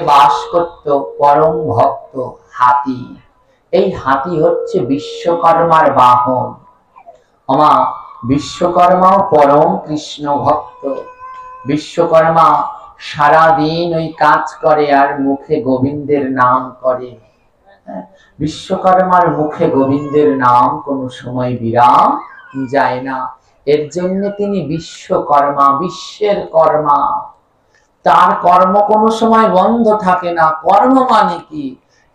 বাস করত পরম ভক্ত হাতি। এই হাতি হচ্ছে বিশ্বকর্মার বাহন। আমা বিশ্বকর্মাও পরম কৃষ্ণ ভক্ত। বিশ্বকর্মা সারা দিন ওই কাজ করে আর মুখে গোবিন্দের নাম করে। বিশ্বকর্মার মুখে গোবিন্দের নাম কোনো সময় বিরাম যায় না। এর জন্য তিনি বিশ্বকর্মা, বিশ্বের কর্মা। তার কর্ম কোনো সময় বন্ধ থাকে না। কর্ম মানে কি?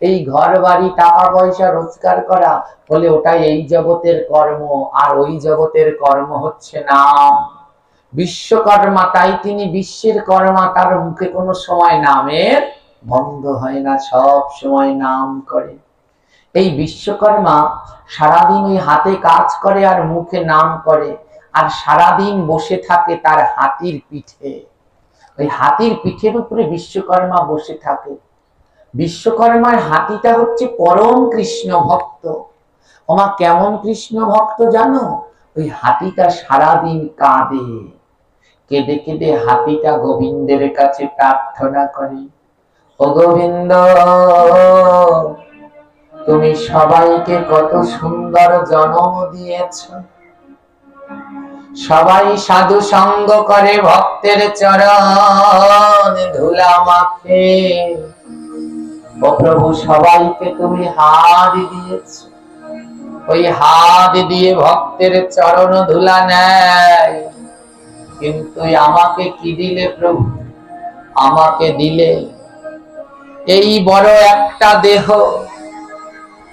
এই ঘর বাড়ি টাকা পয়সা রোজগার করা বলে ওটাই এই জগতের কর্ম, আর ওই জগতের কর্ম হচ্ছে নাম। বিশ্বকর্মা, তাই তিনি বিশ্বের কর্মা। তার মুখে কোনো সময় নামের বন্ধ হয় না, সব সময় নাম করে। এই বিশ্বকর্মা সারাদিন ওই হাতে কাজ করে আর মুখে নাম করে, আর সারাদিন বসে থাকে তার হাতির পিঠে। ওই হাতির পিঠের উপরে বিশ্বকর্মা বসে থাকে। বিশ্বকর্মার হাতিটা হচ্ছে পরম কৃষ্ণ ভক্ত। ওমা কেমন কৃষ্ণ ভক্ত জানো? ওই হাতিটা সারাদিন কাঁদে, কেঁদে কেঁদে হাতিটা গোবিন্দের কাছে প্রার্থনা করে, ও গোবিন্দ, তুমি সবাইকে কত সুন্দর জন্ম দিয়েছ, সবাই সাধু সঙ্গ করে ভক্তের চরণ ধুলা মাখে। ও প্রভু, সবাইকে তুমি হাত দিয়েছ, ওই হাত দিয়ে ভক্তের চরণ ধুলা নেয়, কিন্তু আমাকে কি দিলে প্রভু? আমাকে দিলে এই বড় একটা দেহ।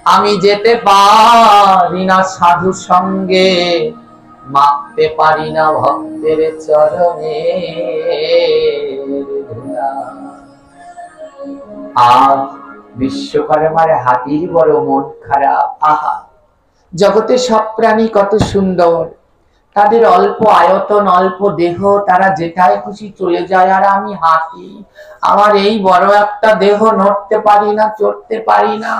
আমি যেতে পারি না সাধু সঙ্গে, মাখতে পারি না ভক্তের চরণে ধুলা। আজ বিশ্বকর্মার হাতির বড় মন খারাপ। আহা, জগতে সব প্রাণী কত সুন্দর, তাদের অল্প আয়তন, অল্প দেহ, তারা যেটায় খুশি চলে যায়। আর আমি হাতি, আমার এই বড় একটা দেহ, নড়তে পারি না, চড়তে পারি না,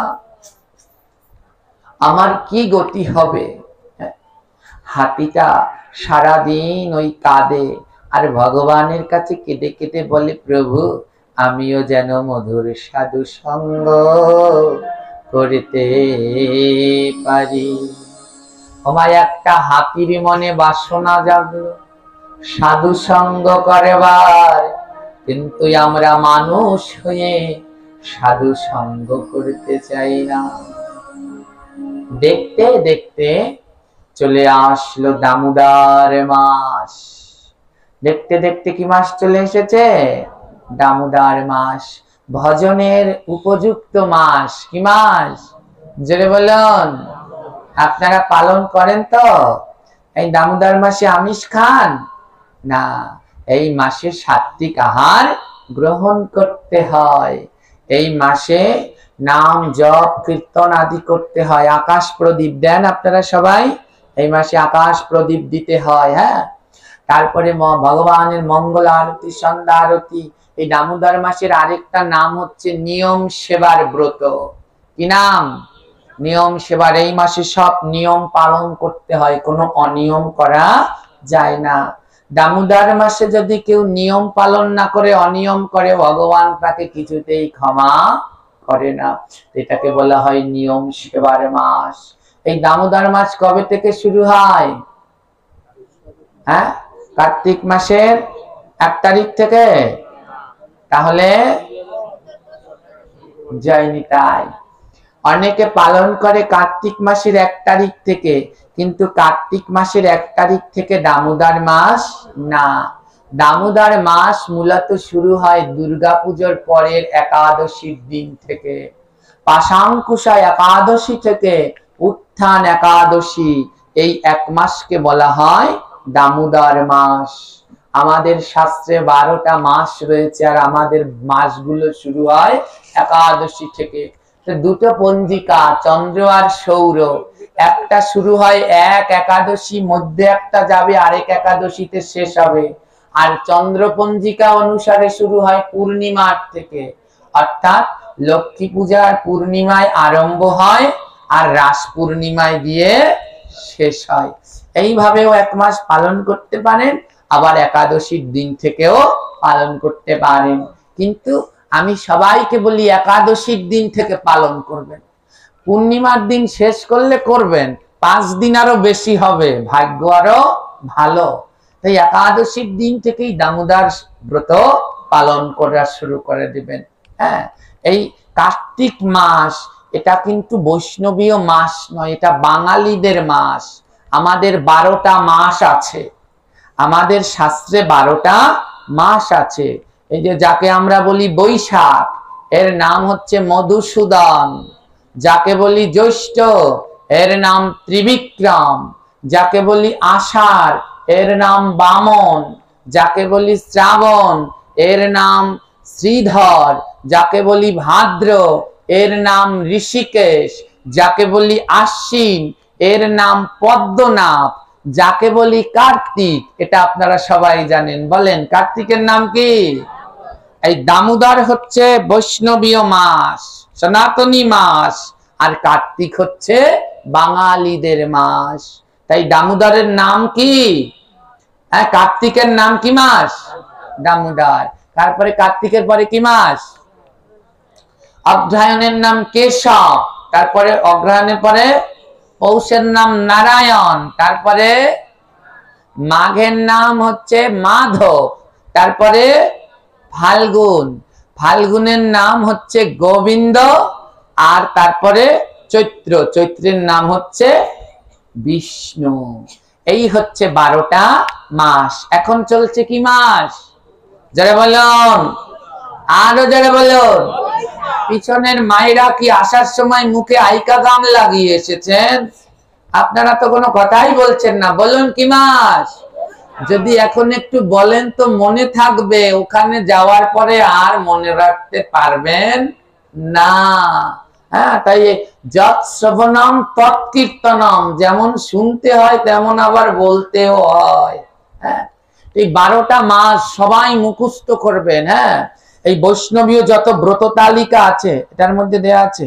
আমার কি গতি হবে? হাতিটা সারাদিন ওই কাঁদে আর ভগবানের কাছে কেঁদে কেঁদে বলে, প্রভু, আমিও যেন মধুর সাধু সঙ্গ করতে পারি। আমায় একটা হাতির মনে বাসনা জাগলো সাধু সঙ্গ করবার, কিন্তু আমরা মানুষ হয়ে সাধু সঙ্গ করতে চাই না। দেখতে দেখতে চলে আসলো দামোদর মাস। দেখতে দেখতে কি মাস চলে এসেছে? দামোদর মাস, ভজনের উপযুক্ত মাস। কি মাস? জোরে বলুন। আপনারা পালন করেন তো? এই দামোদর মাসে আমিষ খান না? এই মাসে সাত্বিক আহার গ্রহণ করতে হয়। এই মাসে নাম জপ কীর্তন আদি করতে হয়। আকাশ প্রদীপ দেন আপনারা সবাই? এই মাসে আকাশ প্রদীপ দিতে হয়। হ্যাঁ, তারপরে ভগবানের মঙ্গল আরতি, সন্ধ্যা আরতি। এই দামোদর মাসের আরেকটা নাম হচ্ছে নিয়ম সেবার ব্রত। কি নাম? নিয়ম সেবার। এই মাসে সব নিয়ম পালন করতে হয়, কোনো অনিয়ম করা যায় না। দামোদর মাসে যদি কেউ নিয়ম পালন না করে, অনিয়ম করে, ভগবান তাকে কিছুতেই ক্ষমা করে না। এটাকে বলা হয় নিয়ম সেবার মাস। এই দামোদর মাস কবে থেকে শুরু হয়? হ্যাঁ, কার্তিক মাসের 1 তারিখ থেকে। তাহলে যায়নি তাই অনেকে পালন করে কার্তিক মাসের 1 তারিখ থেকে, কিন্তু কার্তিক মাসের 1 তারিখ থেকে দামোদর মাস না। দামোদর মাস মূলত শুরু হয় দুর্গাপূজার পরের একাদশীর দিন থেকে। পাশাঙ্কুশা একাদশী থেকে উত্থান একাদশী, এই 1 মাসকে বলা হয় দামোদর মাস। আমাদের শাস্ত্রে 12টা মাস রয়েছে, আর আমাদের মাসগুলো শুরু হয় একাদশী থেকে। দুটো পঞ্জিকা, চন্দ্র আর সৌর। একটা শুরু হয় 1 একাদশী, মধ্যে একটা যাবে, আরেক একাদশীতে শেষ হবে। আর চন্দ্র পঞ্জিকা অনুসারে শুরু হয় পূর্ণিমার থেকে, অর্থাৎ লক্ষ্মী পূজার পূর্ণিমায় আরম্ভ হয় আর রাস পূর্ণিমায় দিয়ে শেষ হয়। এইভাবেও 1 মাস পালন করতে পারেন, আবার একাদশীর দিন থেকেও পালন করতে পারেন। কিন্তু আমি সবাইকে বলি একাদশীর দিন থেকে পালন করবেন, পূর্ণিমার দিন শেষ করলে করবেন, 5 দিন আরো বেশি হবে, ভাগ্য আরো ভালো। তাই একাদশীর দিন থেকেই দামোদর ব্রত পালন করা শুরু করে দিবেন। হ্যাঁ, এই কার্তিক মাস এটা কিন্তু বৈষ্ণবীয় মাস নয়, এটা বাঙালিদের মাস। আমাদের 12টা মাস আছে, আমাদের শাস্ত্রে 12টা মাস আছে। এই যে যাকে আমরা বলি বৈশাখ, এর নাম হচ্ছে মধুসূদন। যাকে বলি জ্যৈষ্ঠ, এর নাম ত্রিবিক্রম। যাকে বলি আষাঢ়, এর নাম বামন। যাকে বলি শ্রাবণ, এর নাম শ্রীধর। যাকে বলি ভাদ্র, এর নাম ঋষিকেশ। যাকে বলি আশ্বিন, এর নাম পদ্মনাভ। যাকে বলি কার্তিক, এটা আপনারা সবাই জানেন, বলেন কার্তিকের নাম কি? এই দামোদর হচ্ছে বৈষ্ণবীয় মাস, সনাতনী মাস, আর কার্তিক হচ্ছে বাঙালিদের মাস। তাই দামোদরের নাম কি? হ্যাঁ, কার্তিকের নাম কি মাস? দামোদর। তারপরে কার্তিকের পরে কি মাস? অগ্রহায়ণের নাম কেশব। তারপরে অগ্রহায়ণের পরে পৌষের নাম নারায়ণ। তারপরে মাঘের নাম হচ্ছে মাধব। তারপরে ফাল্গুন, ফাল্গুনের নাম হচ্ছে গোবিন্দ। আর তারপরে চৈত্র, চৈত্রের নাম হচ্ছে বিষ্ণু। এই হচ্ছে 12টা মাস। এখন চলছে কি মাস? যারা বলুন, আরো যারা বলুন। পিছনের মায়েরা কি আসার সময় মুখে আইকা গাম লাগিয়ে এসেছেন? আপনারা তো কোনো কথাই বলছেন না, বলুন কি মাস? যদি এখন একটু বলেন তো মনে থাকবে, ওখানে যাওয়ার পরে আর মনে রাখতে পারবেন না। হ্যাঁ, তাই যৎ শ্রবণম তৎকীর্তনম, যেমন শুনতে হয় তেমন আবার বলতেও হয়। হ্যাঁ, এই 12টা মাস সবাই মুখস্থ করবেন। হ্যাঁ, এই বৈষ্ণবীয় যত ব্রত তালিকা আছে এটার মধ্যে দেয়া আছে।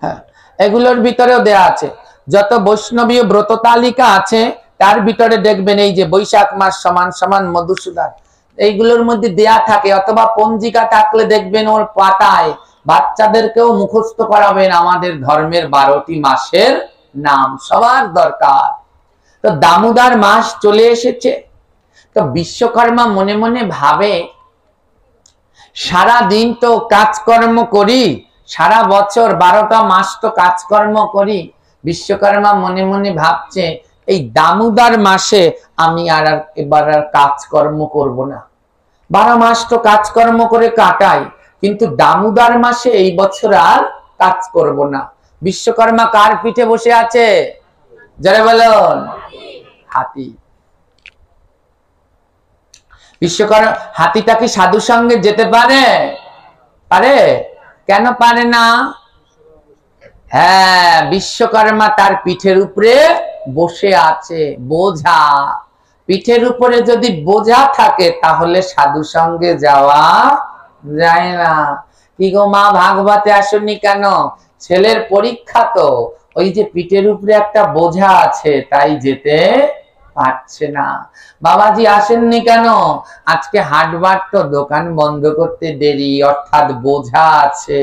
হ্যাঁ, এগুলোর ভিতরেও দেয়া আছে। যত বৈষ্ণবীয় ব্রত তালিকা আছে তার ভিতরে দেখবেন এই যে বৈশাখ মাস সমান সমান মধুসূদন, এইগুলোর মধ্যে দেয়া থাকে। অথবা পঞ্জিকা থাকলে দেখবেন ওর পাতায় বাচ্চাদেরকেও মুখস্থ করাবেন আমাদের ধর্মের 12টি মাসের নাম, সবার দরকার। তো দামোদর মাস চলে এসেছে। তো বিশ্বকর্মা মনে মনে ভাবে, সারা দিন তো কাজকর্ম করি, সারা বছর 12টা মাস তো কাজকর্ম করি। বিশ্বকর্মা মনে মনে ভাবছে, এই দামোদর মাসে আমি এবার আর কাজকর্ম করব না। 12 মাস তো কাজকর্ম করে কাটাই, কিন্তু দামোদর মাসে এই বছর আর কাজ করব না। বিশ্বকর্মা কার পিঠে বসে আছে? যারা বলুন, হাতি। বিশ্বকর্মা হাতিটা কি সাধু সঙ্গে যেতে পারে? পারে? কেন পারে না? হ্যাঁ, বিশ্বকর্মা তার পিঠের উপরে বসে আছে, বোঝা। পিঠের উপরে যদি বোঝা থাকে তাহলে সাধু সঙ্গে যাওয়া যায় না। কি গো মা, ভাগবতে আসেননি কেন? ছেলের পরীক্ষা তো, ওই যে পিঠের উপরে একটা বোঝা আছে তাই যেতে পারছে না। বাবাজি আসেননি কেন? আজকে হাটবার তো, দোকান বন্ধ করতে দেরি, অর্থাৎ বোঝা আছে।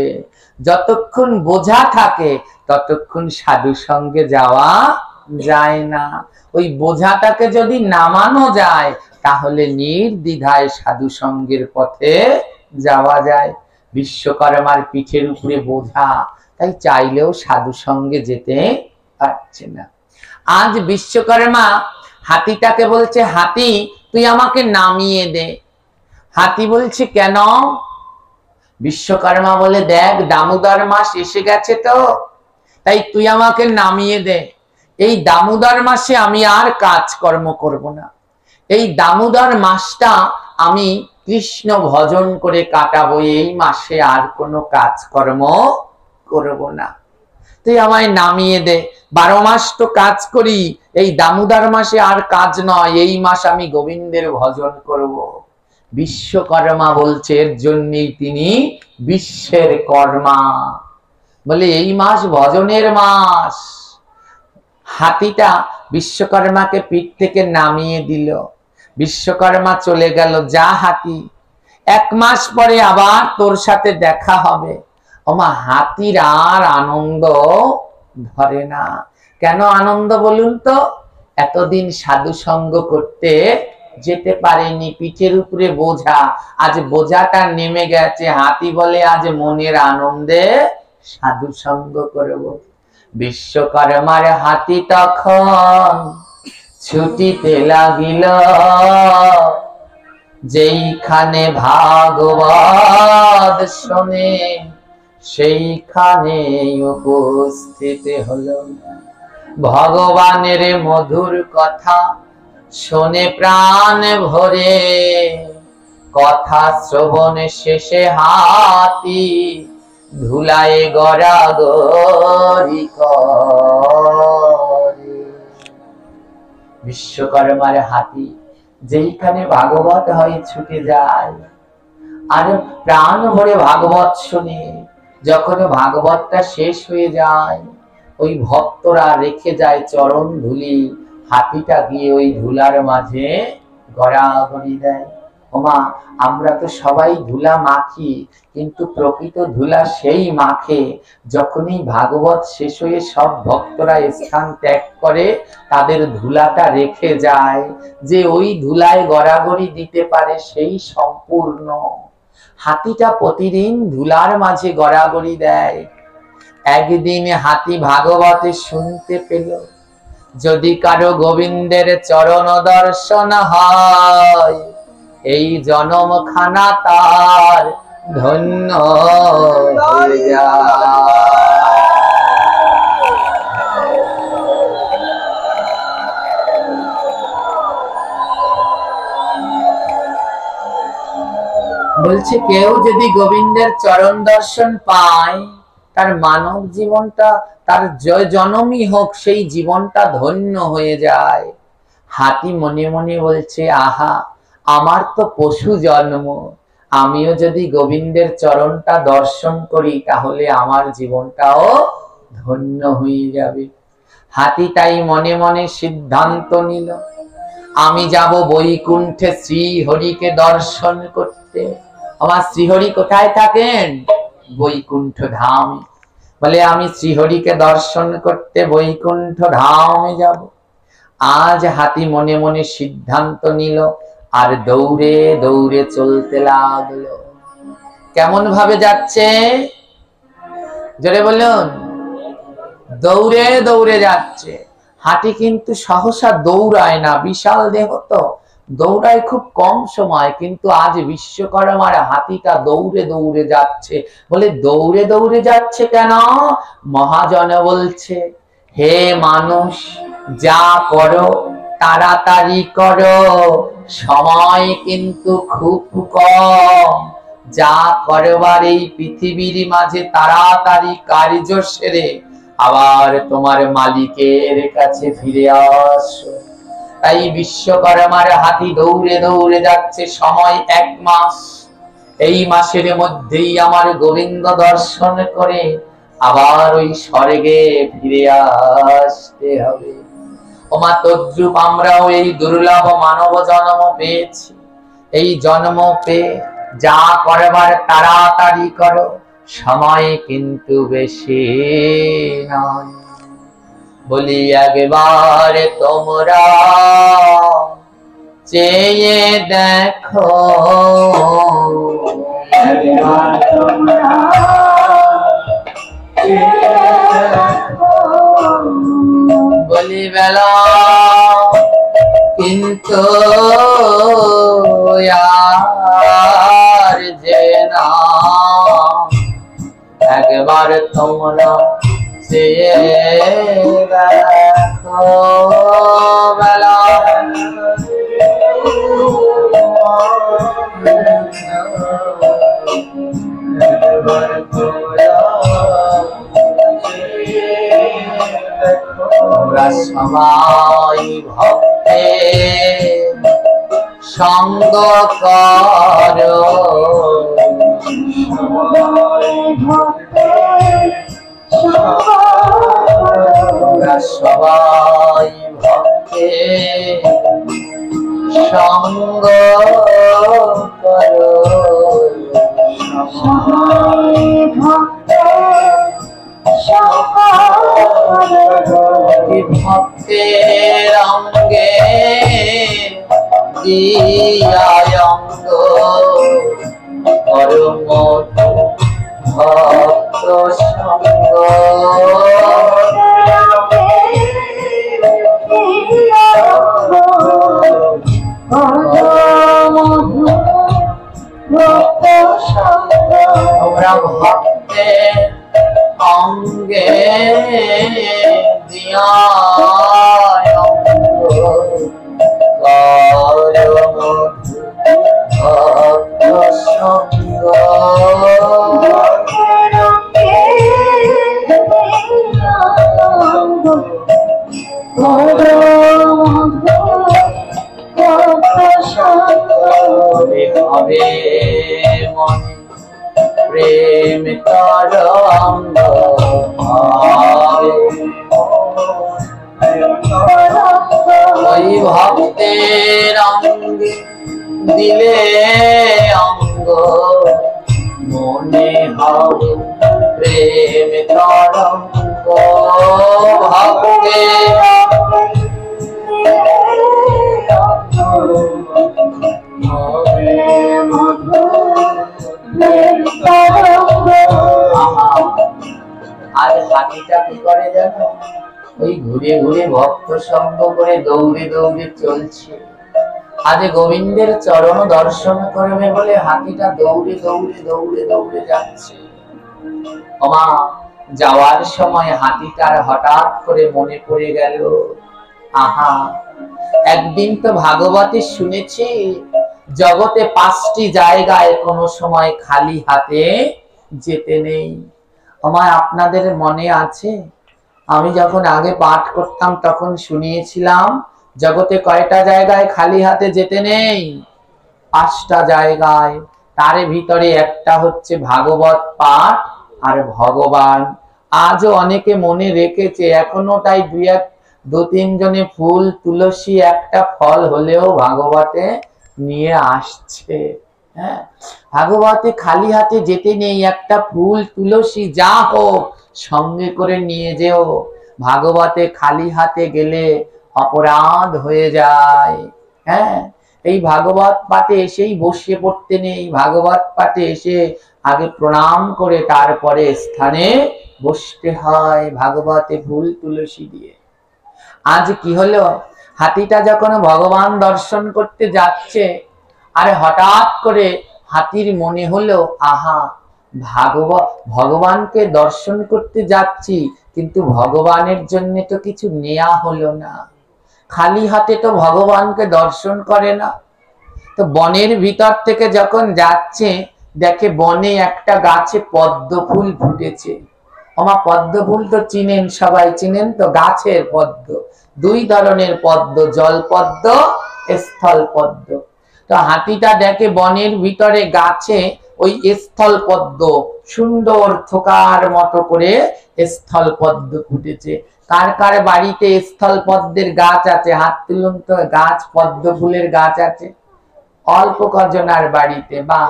যতক্ষণ বোঝা থাকে ততক্ষণ সাধু সঙ্গে যাওয়া যায় না। ওই বোঝাটাকে যদি নামানো যায় তাহলে নির্দ্বিধায় সাধু সঙ্গের পথে যাওয়া যায়। বিশ্বকর্মার পিঠের উপরে বোঝা, তাই চাইলেও সাধু সঙ্গে যেতে পারছে না। আজ বিশ্বকর্মা হাতিটাকে বলছে, হাতি তুই আমাকে নামিয়ে দে। হাতি বলছে কেন? বিশ্বকর্মা বলে, দেখ দামোদর মাস এসে গেছে তো, তাই তুই আমাকে নামিয়ে দে। এই দামোদর মাসে আমি আর কাজকর্ম করব না। এই দামোদর মাসটা আমি কৃষ্ণ ভজন করে কাটাবো, এই মাসে আর কোনো কাজকর্ম করব না। তুই আমায় নামিয়ে দে। 12 মাস তো কাজ করি, এই দামোদর মাসে আর কাজ নয়, এই মাস আমি গোবিন্দের ভজন করব। বিশ্বকর্মা বলছে এর জন্যই তিনি বিশ্বের কর্মা, বলে এই মাস ভজনের মাস। হাতিটা বিশ্বকর্মাকে পিঠ থেকে নামিয়ে দিল। বিশ্বকর্মা চলে গেল। যা হাতি, 1 মাস পরে আবার তোর সাথে দেখা হবে। ওমা হাতির আর আনন্দ ধরে না। কেন আনন্দ বলুন তো? এতদিন সাধু সঙ্গ করতে যেতে পারেনি, পিঠের উপরে বোঝা, আজ বোঝাটা নেমে গেছে। হাতি বলে আজ মনের আনন্দে সাধু সঙ্গ করব। বিশ্বকর্মার হাতি তখন ছুটিতে লাগিল, যেইখানে ভাগবত শোনে সেইখানে উপস্থিত হলো। ভগবানের মধুর কথা শোনে প্রাণ ভরে, কথা শ্রবণ শেষে হাতি ধুলায় গড়াগড়ি করে। বিশ্বকর্মার হাতি যেইখানে ভাগবত হয় ছুটে যায়, আর প্রাণ ভরে ভাগবত শুনে। যখন ভাগবতটা শেষ হয়ে যায়, ওই ভক্তরা রেখে যায় চরণ ধুলি, হাতিটা গিয়ে ওই ধুলার মাঝে গড়াগড়ি দেয়। ওমা আমরা তো সবাই ধুলা মাখি, কিন্তু প্রকৃত ধুলা সেই মাখে যখনই ভাগবত শেষ হয়ে সব ভক্তরা স্থান ত্যাগ করে, তাদের ধুলাটা রেখে যায়। যে ওই ধুলায় গড়াগড়ি দিতে পারে সেই সম্পূর্ণ। হাতিটা প্রতিদিন ধুলার মাঝে গড়াগড়ি দেয়। একদিন হাতি ভাগবতে শুনতে পেল, যদি কারো গোবিন্দের চরণ দর্শন হয়, এই জনমখানা তার ধন্য হয়ে যায়। বলছে কেউ যদি গোবিন্দের চরণ দর্শন পায়, তার মানব জীবনটা, তার জয় জনমই হোক, সেই জীবনটা ধন্য হয়ে যায়। হাতি মনে মনে বলছে, আহা আমার তো পশু জন্ম, আমিও যদি গোবিন্দের চরণটা দর্শন করি তাহলে আমার জীবনটাও ধন্য হয়ে যাবে। হাতি তাই মনে মনে সিদ্ধান্ত নিল, আমি যাব বৈকুণ্ঠে শ্রীহরিকে দর্শন করতে। আমার শ্রীহরি কোথায় থাকেন? বৈকুণ্ঠ ধামে। বলে আমি শ্রীহরিকে দর্শন করতে বৈকুণ্ঠ ধামে যাব। আজ হাতি মনে মনে সিদ্ধান্ত নিল, আর দৌড়ে দৌড়ে চলতে লাগলো। কেমন ভাবে যাচ্ছে? জোরে বলুন। দৌড়ে দৌড়ে যাচ্ছে। হাতি কিন্তু সহসা দৌড়ায় না, বিশাল দেহ তো, দৌড়ায় খুব কম সময়। কিন্তু আজ বিশ্বকর্মার হাতিটা দৌড়ে দৌড়ে যাচ্ছে। বলে দৌড়ে দৌড়ে যাচ্ছে কেন? মহাজন বলছে, হে মানুষ, যা করো তাড়াতাড়ি করো, সময় কিন্তু খুব কম। যা করবার এই পৃথিবীর মাঝে তাড়াতাড়ি কার্য সেরে আবার তোমার মালিকের কাছে ফিরে আসো। তাই বিশ্বকর্মার হাতি দৌড়ে দৌড়ে যাচ্ছে। সময় 1 মাস। এই মাসের মধ্যেই আমার গোবিন্দ দর্শন করে আবার ওই স্বর্গে ফিরে আসতে হবে। ওমা তদ্রূপ আমরাও এই দুর্লভ মানব জন্ম পেয়েছি। এই জন্ম পেয়ে যা করবার তাড়াতাড়ি করো, সময় কিন্তু বেশি নয়। বলি একবার তোমরা চেয়ে দেখো, একবার তোমরা বলি বেলা কিন্তু আর যে না, একবার তোমরা চেয়ে দেখো বেলা আমরা সবাই ভক্তে সঙ্গ করো, আমরা সবাই ভক্তে সঙ্গ করো। ভক্তের অঙ্গে অঙ্গ পরম ভক্ত সঙ্গ তোমরা ভক্তের অঙ্গে দিয়া প্রেম তরঙ্গ ওই ভক্তের অঙ্গে দিলে অঙ্গ মনে হবে প্রেম তরঙ্গ ভক্তের আর হাতিটা কি করে জানো? ওই ঘুরে ঘুরে ভক্ত সঙ্গ করে দৌড়ে দৌড়ে চলছে। আজ গোবিন্দের চরণ দর্শন করবে বলে হাতিটা দৌড়ে দৌড়ে দৌড়ে দৌড়ে যাচ্ছে। ওমা, যাওয়ার সময় হাতিটার হঠাৎ করে মনে পড়ে গেল, আহা, একদিন তো ভাগবতে শুনেছি জগতে 5টি জায়গায় কোনো সময় খালি হাতে যেতে নেই। আমার আপনাদের মনে আছে, আমি যখন আগে পাঠ করতাম তখন শুনিয়েছিলাম জগতে কয়টা জায়গায় খালি হাতে যেতে নেই? 5টা জায়গায়। তার ভিতরে একটা হচ্ছে ভাগবত পাঠ আর ভগবান। আজও অনেকে মনে রেখেছে, এখনো তাই 2-3 জনে ফুল তুলসী একটা ফল হলেও ভাগবতে নিয়ে আসছে। হ্যাঁ, ভাগবতে খালি হাতে যেতে নেই, একটা ফুল তুলসী যা হোক সঙ্গে করে নিয়ে যেও। ভাগবতে খালি হাতে গেলে অপরাধ হয়ে যায়। হ্যাঁ, এই ভাগবত পাঠে এসেই বসে পড়তে নেই, ভাগবত পাঠে এসে আগে প্রণাম করে তারপরে স্থানে বসতে হয় ভাগবতে ফুল তুলসী দিয়ে। আজ কি হলো, হাতিটা যখন ভগবান দর্শন করতে যাচ্ছে, আর হঠাৎ করে হাতির মনে হলো, আহা, ভগবানকে দর্শন করতে যাচ্ছি কিন্তু ভগবানের জন্য তো কিছু নেয়া হলো না, খালি হাতে তো ভগবানকে দর্শন করে না। তো বনের ভিতর থেকে যখন যাচ্ছে, দেখে বনে একটা গাছে পদ্ম ফুল ফুটেছে। আমার পদ্ম ফুল তো চিনেন, সবাই চিনেন তো, গাছের পদ্ম। 2 ধরনের পদ্ম, জল পদ্ম, স্থল পদ্ম। তো হাতিটা দেখে বনের ভিতরে গাছে ওই স্থল পদ্ম, সুন্দর থোকার মতো করে স্থল পদ্ম ফুটেছে। কার কার বাড়িতে স্থল পদ্মের গাছ আছে? হাত তুলুন তো। গাছ, পদ্ম ফুলের গাছ আছে? অল্প কজনার বাড়িতে। বা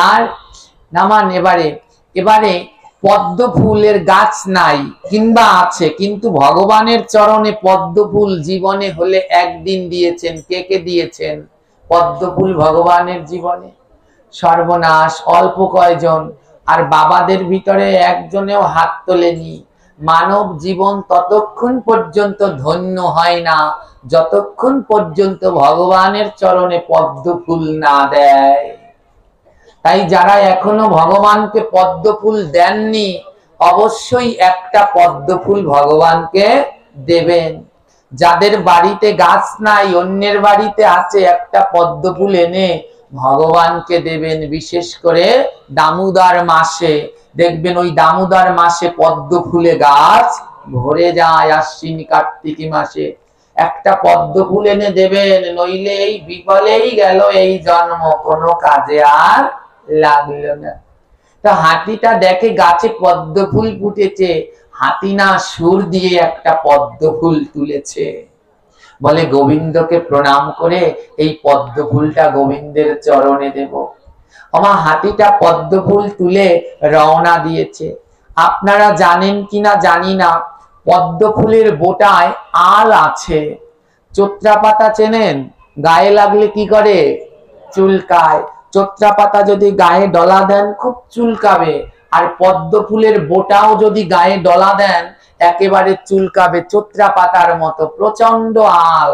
আর নামান, এবারে পদ্ম ফুলের গাছ নাই কিংবা আছে, কিন্তু ভগবানের চরণে পদ্ম ফুল জীবনে হলে একদিন দিয়েছেন। কে কে দিয়েছেন পদ্ম ফুল ভগবানের জীবনে? সর্বনাশ, অল্প কয়জন। আর বাবাদের ভিতরে একজনেও হাত তোলেনি। মানব জীবন ততক্ষণ পর্যন্ত ধন্য হয় না যতক্ষণ পর্যন্ত ভগবানের চরণে পদ্ম ফুল না দেয়। তাই যারা এখনো ভগবানকে পদ্ম ফুল দেননি, অবশ্যই একটা পদ্ম ফুল ভগবানকে দেবেন। যাদের বাড়িতে গাছ নাই, অন্যের বাড়িতে আছে, একটা পদ্ম ফুল এনে ভগবানকে দেবেন। বিশেষ করে দামোদর মাসে দেখবেন, ওই দামোদর মাসে পদ্ম ফুলে গাছ ভরে যায়। আশ্বিন কার্তিকী মাসে একটা পদ্ম ফুল এনে দেবেন, নইলে এই বিফলেই গেল এই জন্ম, কোনো কাজে আর লাগলো না। তো হাতিটা দেখে গাছে পদ্ম ফুল ফুটেছে, হাতি না সুর দিয়ে একটা পদ্ম ফুল তুলেছে, বলে গোবিন্দকে প্রণাম করে এই পদ্ম ফুলটা গোবিন্দের চরণে দেব। আমার হাতিটা পদ্ম ফুল তুলে রওনা দিয়েছে। আপনারা জানেন কিনা জানি না, পদ্ম ফুলের বোটায় আল আছে। চোত্রা পাতা চেনেন? গায়ে লাগলে কি করে? চুলকায়। চোত্রা পাতা যদি গায়ে ডলা দেন খুব চুলকাবে, আর পদ্ম ফুলের বোটাও যদি গায়ে ডলা দেন একেবারে চুলকাবে, চোত্রা পাতার মতো প্রচন্ড আল।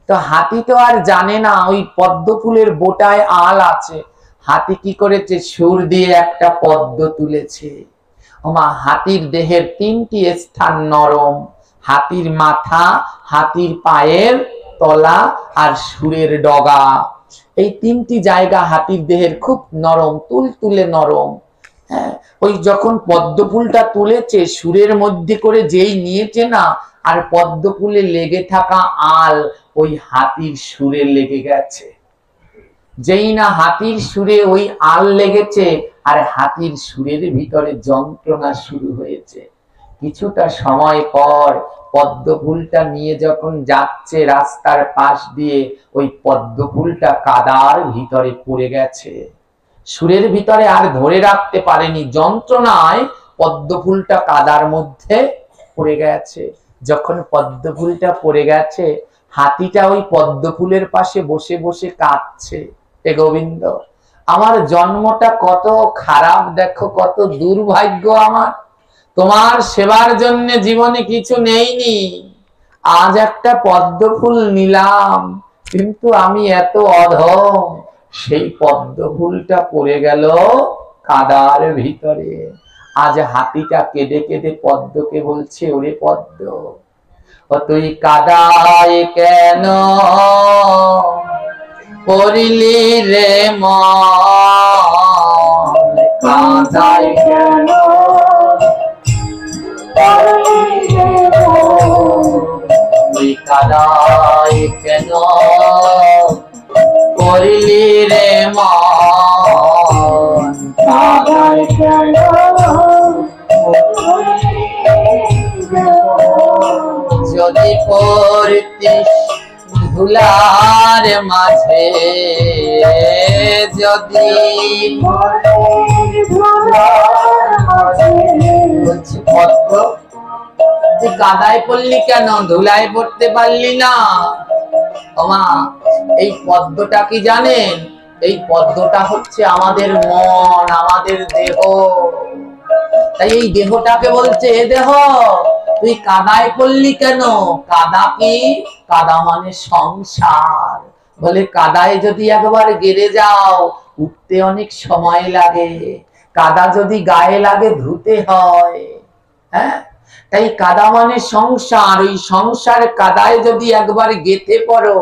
তো হাতি তো আর জানে না ওই পদ্ম ফুলের বোটায় আল আছে। হাতি কি করেছে? সুর দিয়ে একটা পদ্ম তুলেছে। ওমা, হাতির দেহের 3টি স্থান নরম, হাতির মাথা, হাতির পায়ের তলা আর সুরের ডগা। এই 3টি জায়গা হাতির দেহের খুব নরম, তুলতুলে নরম। হ্যাঁ, ওই যখন পদ্ম ফুলটা তুলেছে সুরের মধ্যে করে যেই নিয়েছে না, আর পদ্ম ফুলে লেগে থাকা আল ওই হাতির সুরে লেগে গেছে। যেই না হাতির সুরে ওই আল লেগেছে, আর হাতির সুরের ভিতরে যন্ত্রণা শুরু হয়েছে। কিছুটা সময় পর পদ্ম ফুলটা নিয়ে যখন যাচ্ছে রাস্তার পাশ দিয়ে, ওই পদ্ম ফুলটা কাদার ভিতরে পড়ে গেছে। সুরের ভিতরে আর ধরে রাখতে পারেনি, যন্ত্রণায় পদ্ম ফুলটা কাদার মধ্যে পড়ে গেছে। যখন পদ্ম ফুলটা পড়ে গেছে, হাতিটা ওই পদ্ম ফুলের পাশে বসে বসে কাঁদছে। হে গোবিন্দ, আমার জন্মটা কত খারাপ, দেখো কত দুর্ভাগ্য আমার। তোমার সেবার জন্য জীবনে কিছু নেইনি, আজ একটা পদ্ম ফুল নিলাম, কিন্তু আমি এত অধম, সেই পদ্ম ফুলটা পড়ে গেল কাদার ভিতরে। আজ হাতিটা কেঁদে কেঁদে পদ্মকে বলছে, ওরে পদ্ম, ও তুই কাদায় কেন পড়লি রে মন, কাদায় কেন তুই কাদায় কেন পড়লি রে মন, কাদায় কেন। যদি পড়তিস ধুলার মাঝে, যদি বলছি পদ্ম তুই কাদায় পড়লি কেন, ধুলায় পড়তে পারলি না? ওমা, এই পদ্মটা কি জানেন? এই পদ্মটা হচ্ছে আমাদের মন, আমাদের দেহ। তাই এই দেহটাকে বলছে, এ দেহ তুই কাদায় পড়লি কেন? কাদা কি? কাদা মানে সংসার। বলে কাদায় যদি একবার গেড়ে যাও উঠতে অনেক সময় লাগে, কাদা যদি গায়ে লাগে ধুতে হয়। হ্যাঁ, তাই কাদা মানে সংসার। ওই সংসার কাদায় যদি একবার গেঁথে পড়ো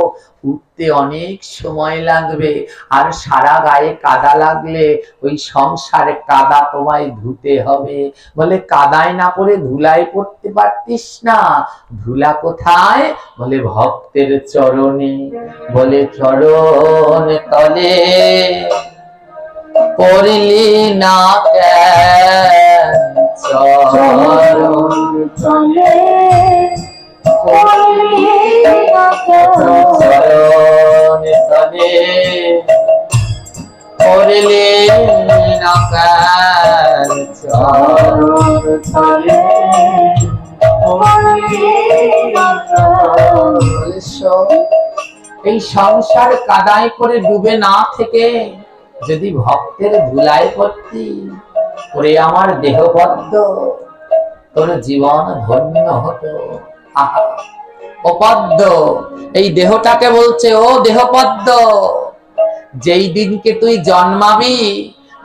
উঠতে অনেক সময় লাগবে, আর সারা গায়ে কাদা লাগলে ওই সংসারে কাদা তোমায় ধুতে হবে। বলে কাদায় না পড়ে ধুলায় পড়তে পারতিস না? ধুলা কোথায়? বলে ভক্তের চরণে। বলে চরণ তলে পড়লি না কেন, চরণ তলে পড়লি না কেন, চরণ তলে পড়লি না কেন, চরণ তলে পড়লি না কেন। এই সংসার কাদায় করে ডুবে না থেকে যদি ভক্তের ধুলায় পড়তি, ওরে আমার দেহ পদ্ম, তোর জীবন ধন্য হতো। আহা, ও পদ্ম, এই দেহটাকে বলছে, ও দেহ পদ্ম, যেই দিনকে তুই জন্মাবি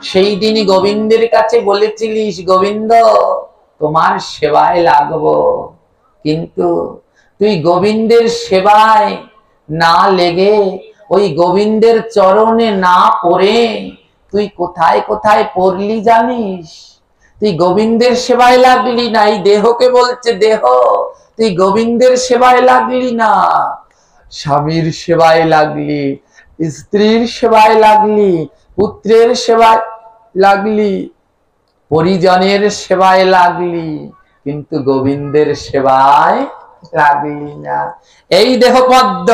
সেই দিনই গোবিন্দের কাছে বলেছিলিস, গোবিন্দ তোমার সেবায় লাগবো। কিন্তু তুই গোবিন্দের সেবায় না লেগে, ওই গোবিন্দের চরণে না পড়ে তুই কোথায় কোথায় পড়লি জানিস? তুই গোবিন্দের সেবায় লাগলি না। এই দেহকে বলছে, দেহ তুই গোবিন্দের সেবায় লাগলি না, স্বামীর সেবায় লাগলি, স্ত্রীর সেবায় লাগলি, পুত্রের সেবায় লাগলি, পরিজনের সেবায় লাগলি, কিন্তু গোবিন্দের সেবায় লাগলি না। এই দেহ পদ্ম,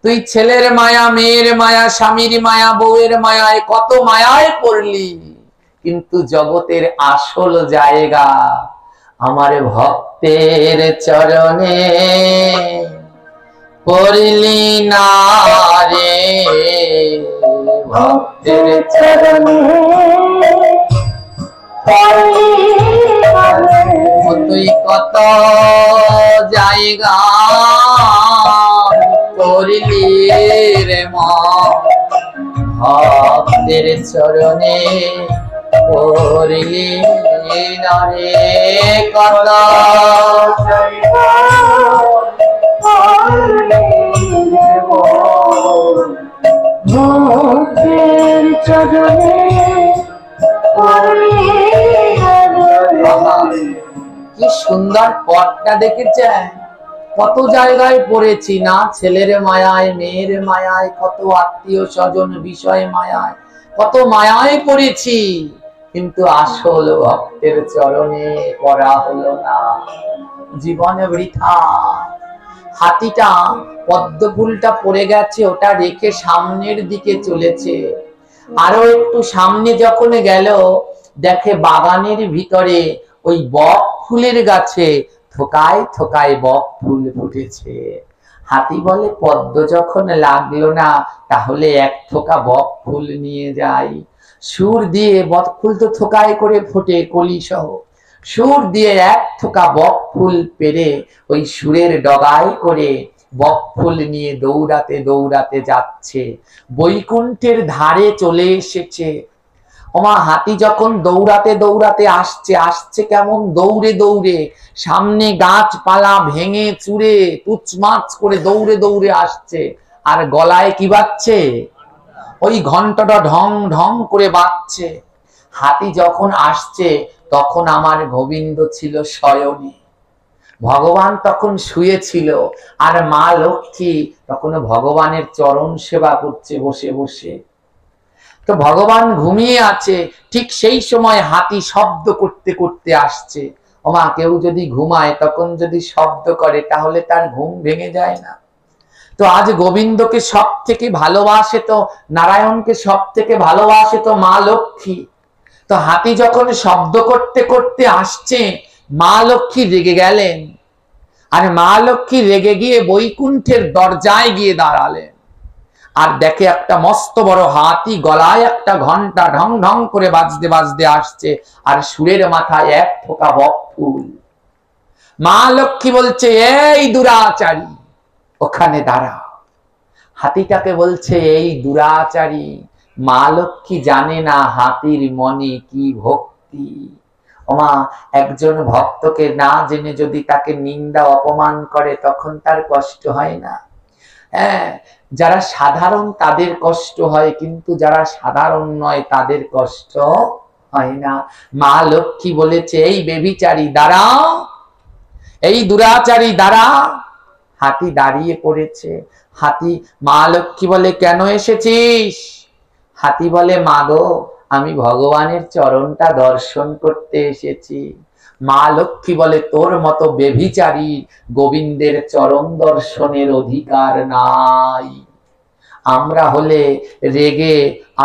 তুই ছেলের মায়া, মেয়ের মায়া, স্বামীর মায়া, বউয়ের মায়ায় কত মায়ায় পড়লি, কিন্তু জগতের আসল জায়গা আমার ভক্তের চরণে পড়লি না রে, ভক্তের চরণে তুই কত জায়গা করলি রে মা, ভক্তের চরণে পড়লি না রে, কত ভক্তের চরণে কি সুন্দর পথটা দেখেছেন, কত জায়গায় পড়েছি না, ছেলের মায়ায়, মেয়ের মায়ায়, কত আত্মীয় স্বজন বিষয় মায়ায়, কত মায়ায় পড়েছি, কিন্তু আসল ভক্তের চরণে পড়া হলো না, জীবনে বৃথা। হাতিটা পদ্ম ফুলটা পড়ে গেছে, ওটা রেখে সামনের দিকে চলেছে, আরো একটু সামনে যখন গেল দেখে বাগানের ভিতরে ওই বক ফুলের গাছে থোকায় থোকায় বক ফুল ফুটেছে। হাতি বলে পদ্ম যখন লাগলো না, তাহলে এক থোকা বক ফুল নিয়ে যাই। সুর দিয়ে, বক ফুল তো থোকায় করে ফোটে কলি সহ, সুর দিয়ে এক থোকা বক ফুল পেরে ওই সুরের ডগায় করে বক ফুল নিয়ে দৌড়াতে দৌড়াতে যাচ্ছে, বৈকুণ্ঠের ধারে চলে এসেছে। ওমা, হাতি যখন দৌড়াতে দৌড়াতে আসছে, আসছে কেমন দৌড়ে দৌড়ে, সামনে গাছপালা ভেঙে চুরে তুচমাচ করে দৌড়ে দৌড়ে আসছে, আর গলায় কি বাজছে, ওই ঘন্টাটা ঢং ঢং করে বাজছে। হাতি যখন আসছে তখন আমার গোবিন্দ ছিল শয়নে, ভগবান তখন শুয়েছিল, আর মা লক্ষ্মী তখন ভগবানের চরণ সেবা করছে বসে বসে। তো ভগবান ঘুমিয়ে আছে, ঠিক সেই সময় হাতি শব্দ করতে করতে আসছে। ওমা, কেউ যদি ঘুমায় তখন যদি শব্দ করে তাহলে তার ঘুম ভেঙে যায় না। তো আজ গোবিন্দকে সব থেকে ভালোবাসে তো, নারায়ণকে সব থেকে ভালোবাসে তো মা লক্ষ্মী। তো হাতি যখন শব্দ করতে করতে আসছে, মা লক্ষ্মী রেগে গেলেন, আর মা লক্ষ্মী রেগে গিয়ে বৈকুণ্ঠের দরজায় গিয়ে দাঁড়ালেন, আর দেখে একটা মস্ত বড় হাতি, গলায় একটা ঘন্টা ঢং ঢং করে বাজতে বাজতে আসছে, আর সুরের মাথায় এক থোকা বক ফুল। মা লক্ষ্মী বলছে, এই দুরাচারী ওখানে দাঁড়া। হাতিটাকে বলছে, এই দুরাচারী। মা লক্ষ্মী জানে না হাতির মনে কি ভক্তি। ওমা, একজন ভক্তকে না জেনে যদি তাকে নিন্দা অপমান করে তখন তার কষ্ট হয় না? হ্যাঁ, যারা সাধারণ তাদের কষ্ট হয়, কিন্তু যারা সাধারণ নয় তাদের কষ্ট হয় না। মা লক্ষ্মী বলেছে, এই বেবিচারী দাঁড়া, এই দুরাচারী দাঁড়া। হাতি দাঁড়িয়ে পড়েছে। হাতি, মা লক্ষ্মী বলে, কেন এসেছিস? হাতি বলে, মা গো, আমি ভগবানের চরণটা দর্শন করতে এসেছি। মা লক্ষ্মী বলে, তোর মতো বেভিচারী গোবিন্দের চরণ দর্শনের অধিকার নাই। আমরা হলে রেগে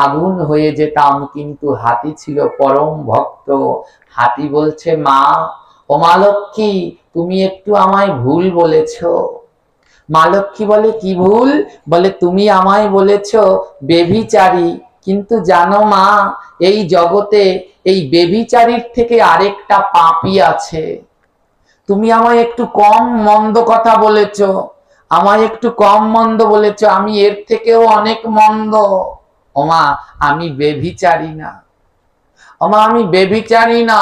আগুন হয়ে যেতাম, কিন্তু হাতি ছিল পরম ভক্ত। হাতি বলছে, মা, ও মা লক্ষ্মী, তুমি একটু আমায় ভুল বলেছ। মা লক্ষ্মী বলে, কি ভুল? বলে, তুমি আমায় বলেছ বেভিচারী, কিন্তু জানো মা, এই জগতে এই বেভিচারীর থেকে আরেকটা পাপী আছে। তুমি আমায় একটু কম মন্দ কথা বলেছ, আমায় একটু কম মন্দ বলেছ, আমি এর থেকেও অনেক মন্দ। ওমা, আমি বেভিচারী না। ওমা, আমি বেভিচারী না।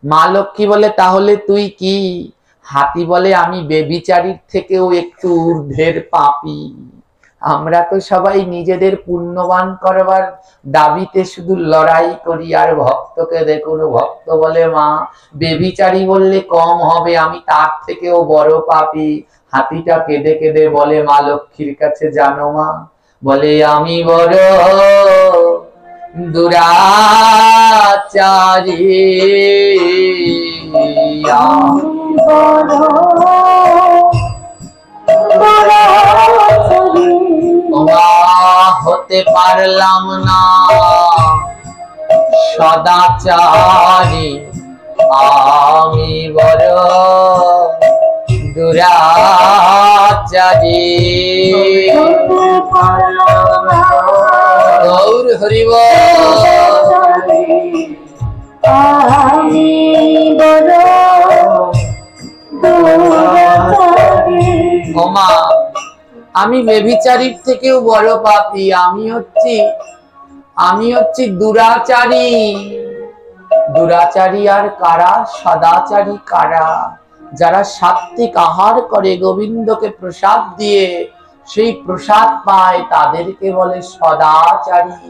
মা লক্ষ্মী বলে, তাহলে তুই কি? হাতি বলে, আমি বেভিচারীর থেকেও একটু ঊর্ধ্বের পাপী। আমরা তো সবাই নিজেদের পুণ্যবান করবার দাবিতে শুধু লড়াই করি। আর ভক্তকে দেখুন, ভক্ত বলে, মা, বেভিচারী বললে কম হবে, আমি তার থেকেও বড় পাপী। হাতিটা কেঁদে কেঁদে বলে মা লক্ষ্মীর কাছে, জানো মা, বলে, আমি বড় দুরাচারী, হতে পারলাম না সদাচারী, আমি বড় দুরাচারী। গৌর হরি বল। আমি বড় দুরাচারী। ওমা, আমি ব্যভিচারীর থেকেও বড় পাপী। আমি হচ্ছি দুরাচারী। দুরাচারী আর কারা? সদাচারী কারা? যারা সাত্বিক আহার করে, গোবিন্দকে প্রসাদ দিয়ে সেই প্রসাদ পায়, তাদেরকে বলে সদাচারী।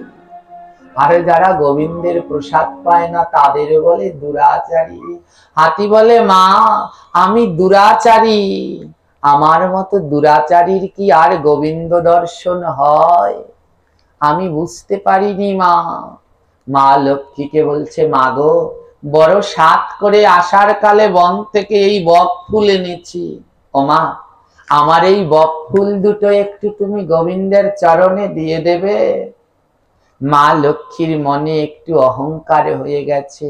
আর যারা গোবিন্দের প্রসাদ পায় না, তাদের বলে দুরাচারী। হাতি বলে, মা আমি দুরাচারী, আমার মতো দুরাচারীর কি আর গোবিন্দ দর্শন হয়? আমি বুঝতে পারিনি মা। মা লক্ষ্মীকে বলছে, মা গো, বড় সাত করে আষাঢ় কালে বন থেকে এই বক ফুল এনেছি। ও মা, আমার এই বক ফুল দুটো একটু তুমি গোবিন্দের চরণে দিয়ে দেবে? মা লক্ষ্মীর মনে একটু অহংকার হয়ে গেছে।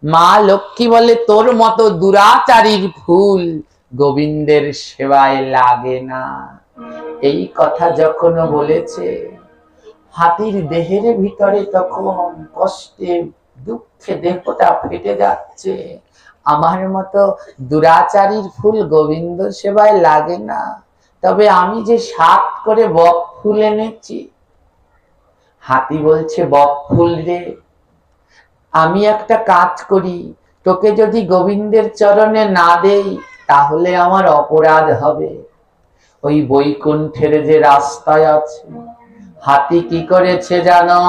মা লক্ষ্মী বলে, তোর মতো দুরাচারীর ফুল গোবিন্দের সেবায় লাগে না। এই কথা যখন বলেছে, হাতির দেহের ভিতরে তখন কষ্টে দুঃখে দেহটা ফেটে যাচ্ছে। আমার মতো দুরাচারীর ফুল গোবিন্দ সেবায় লাগে না, তবে আমি যে সাত করে বক ফুল এনেছি। হাতি বলছে, বক ফুল রে, আমি একটা কাজ করি, তোকে যদি গোবিন্দের চরণে না দেই তাহলে আমার অপরাধ হবে। ওই বৈকুণ্ঠের যে রাস্তায় আছে, হাতি কি করেছে জানো?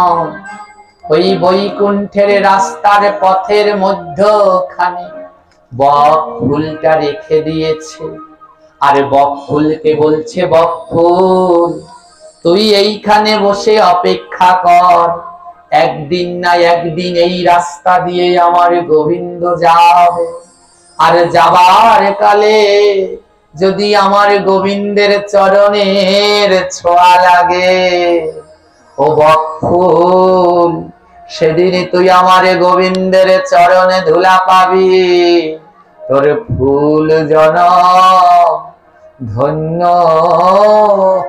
ওই বৈকুণ্ঠের রাস্তার পথের মধ্যখানে বক ফুলটা রেখে দিয়েছে। আর বক ফুলকে বলছে, বক ফুল তুই এইখানে বসে অপেক্ষা কর, একদিন না একদিন এই রাস্তা দিয়ে আমার গোবিন্দ যাবে। আর যাবার কালে যদি আমার গোবিন্দের চরণের ছোঁয়া লাগে, ও বক ফুল, সেদিন তুই আমার গোবিন্দের চরণে ধুলা পাবি, তোর ফুল জনম ধন্য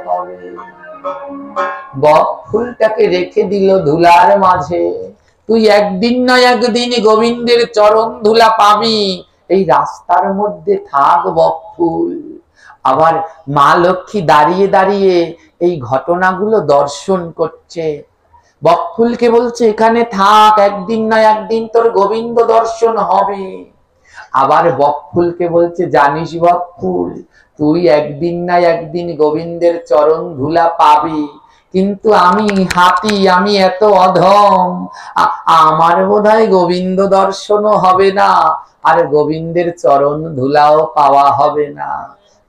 হবে। বক ফুলটাকে রেখে দিল ধুলার মাঝে। তুই একদিন না একদিন গোবিন্দের চরণ ধুলা পাবি, এই রাস্তার মধ্যে থাক বক ফুল। আবার মা লক্ষ্মী দাঁড়িয়ে দাঁড়িয়ে এই ঘটনাগুলো দর্শন করছে। বক ফুলকে বলছে, এখানে থাক, একদিন না একদিন তোর গোবিন্দ দর্শন হবে। আবার বক ফুলকে বলছে, জানিস বক ফুল, তুই একদিন না একদিন গোবিন্দের চরণ ধুলা পাবি, কিন্তু আমি হাতি, আমি এত অধম, আমার বোধহয় গোবিন্দ দর্শনও হবে না, আর গোবিন্দের চরণ ধুলাও পাওয়া হবে না।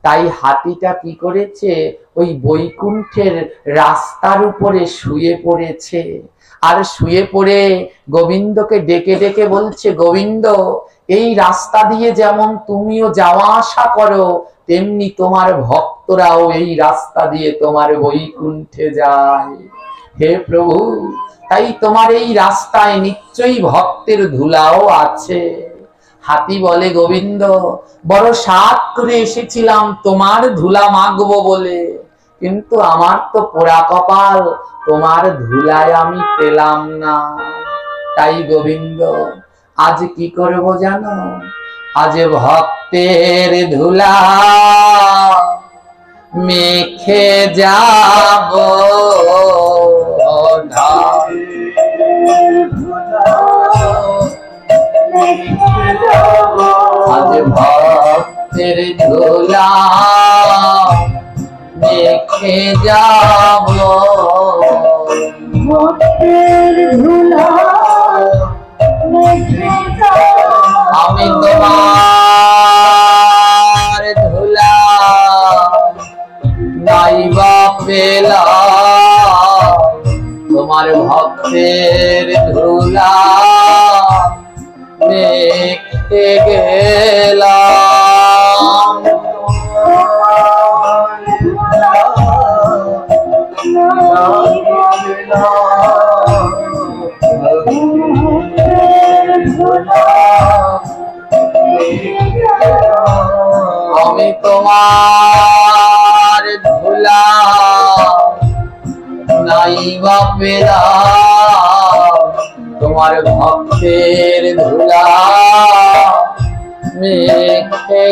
তাই হাতিটা কি করেছে? ওই বৈকুণ্ঠের রাস্তার উপরে শুয়ে পড়েছে। আর শুয়ে পড়ে গোবিন্দকে ডেকে ডেকে বলছে, গোবিন্দ, এই রাস্তা দিয়ে যেমন তুমিও যাওয়া আসা করো, তেমনি তোমার ভক্তরাও এই রাস্তা দিয়ে তোমার বৈকুণ্ঠে যায়। হে প্রভু, তাই তোমার এই রাস্তায় নিশ্চয়ই ভক্তের ধুলাও আছে। হাতি বলে, গোবিন্দ, বড় সাত করে এসেছিলাম তোমার ধুলা মাগবো বলে, কিন্তু আমার তো পোড়া কপাল, তোমার ধুলায় আমি পেলাম না। তাই গোবিন্দ, আজ কি করব জানো? আজ ভক্তের ধুলা মেখে যাব, আজ ভক্তের ধুলা মেখে যাব, ভক্তের ধুলা মেখে যাব। আমি তোমার ধুলা নাইবা পেলাম, তোমার ভক্তের ধুলা মেখে গেলাম। আমি তোমার ধুলা নাই বা পেলাম, তোমার ভক্তের ধুলা মেখে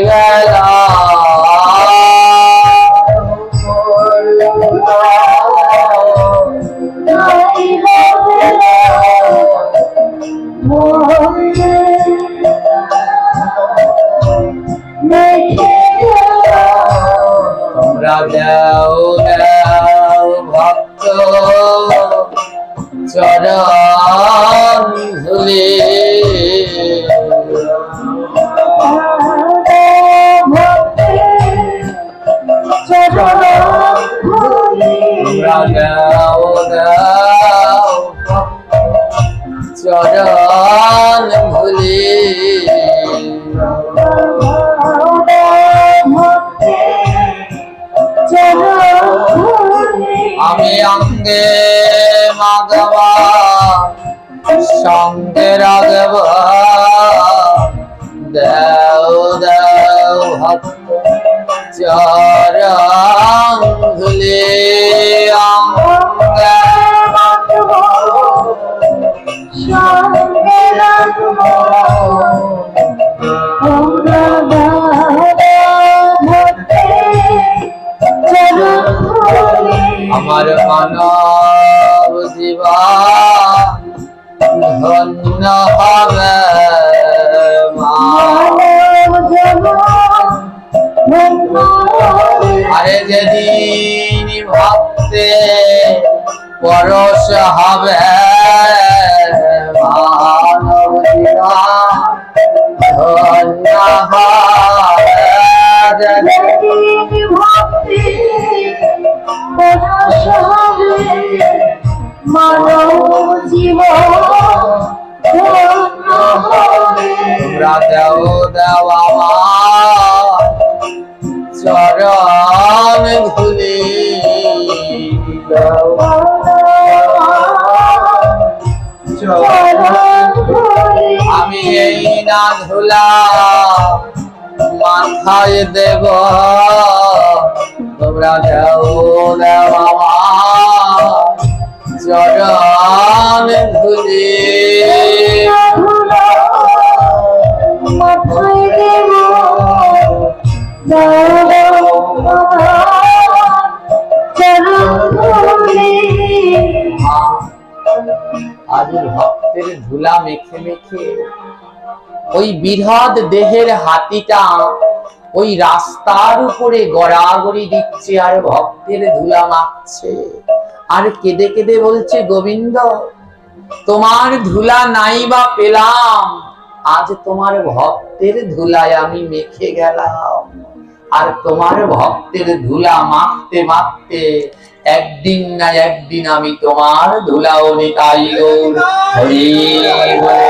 তোমরা দাও দাও ভক্ত চরণ ধুলি, তোমরা দাও দাও চরণ ধুলি। আমি অঙ্গে মাগবা সঙ্গে রাগব, দেও দেও ভক্ত চরণ ধুলি। অঙ্গে আমার মানব জীবন ধন্য হবে, আরে যেদিন ভক্তে পরশ হবে, মানব জীবন ধন্য হবে। তোমরা দেও দেও আমার চরণ ধুলি, আমি এই না ধুলা মাথায় দেব, তোমরা দেও দেও আমার চরণ ধুলি। আজ ভক্তের ধুলা মেখে মেখে ওই বৃহৎ দেহের হাতিটা ওই রাস্তার উপরে গড়াগড়ি দিচ্ছে আর ভক্তের ধুলা মাখছে, আর কেঁদে কেঁদে বলছে, গোবিন্দ তোমার ধুলা নাই বা পেলাম, আজ তোমার ভক্তের ধুলায় আমি মেখে গেলাম। আর তোমার ভক্তের ধুলা মাখতে মাখতে একদিন না একদিন আমি তোমার ধুলাও নিতাই গো হরি বলে।